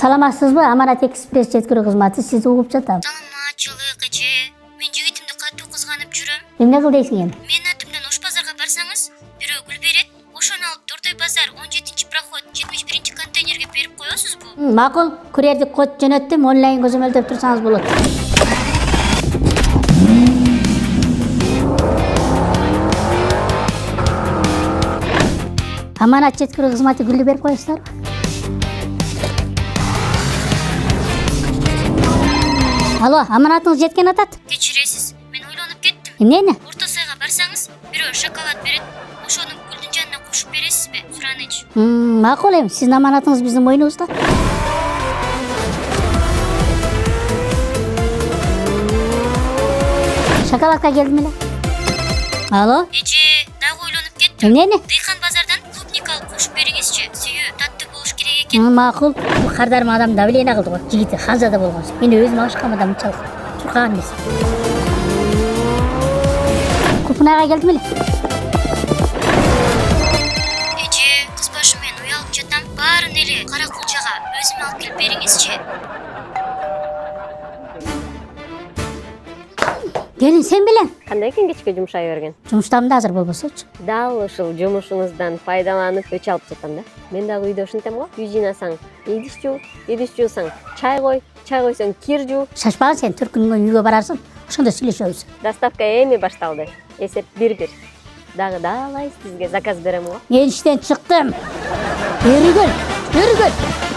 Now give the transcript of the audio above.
Саламатсызбы? Аманат экспресс жеткирүү кызматы сизди угуп жатам. Саламатчылык эже. Мен жигитимди катуу кызганып жүрөм. Эмне кыл дейсиң эми? Менин атымдан Ош базарга барсаңыз, бирөө гүл берет. Ошону алып Дордой базар 17-проход 71-контейнерге берип коесузбу? Макул, курьердик код жөнөттүм, онлайн көзөмөлдөп турсаңыз болот. Аманат жеткирүү кызматы гүлдү берип коесуздарбы? Алло, аманатыңыз жеткен атат. Кечиресиз, мен ойлонуп кеттим. Эмнени? Орто сайга барсаңыз, бирөө шоколад берет. Ошону гүлдүн жанына кошуп бересизби? Суранычы. Макул эми, сиздин аманатыңыз биздин мойнубузда. Шоколадка келдим эле. Алло, Эже, дагы ойлонуп кеттим. эмнени? Дыйкан базардан клубника алып кошуп бериңизчи. Сүйүү таттуу болуш керек экен. Макул, кардарым адам давление кылды го. Жигити ханзада болгон. Мен өзүм ашкам адам чал. Чуркан эмес. Купнага келдим эле. Эже, кыз башы мен уялып жатам. Баарын эле кара кулчага өзүм алып келип бериңизчи. Келин сен белең. Кандай экен кечке жумшай берген? Жумуштарым да азыр болбосочу. Дал ушул жумушуңуздан пайдаланып өч алып жатам да. Мен дагы үйдө ушинтем го. Үй жыйнасаң, идиш жуу, идиш жуусаң, чай койсоң, кир жуу. Шашпагын, сен түркүнгөн үйгө барарсың. Ошондо сүйлөшөбүз. Доставка эми башталды. Эсеп 1-1. Дагы далай сизге заказ берем го. Мен иштен чыктым. Өргөл.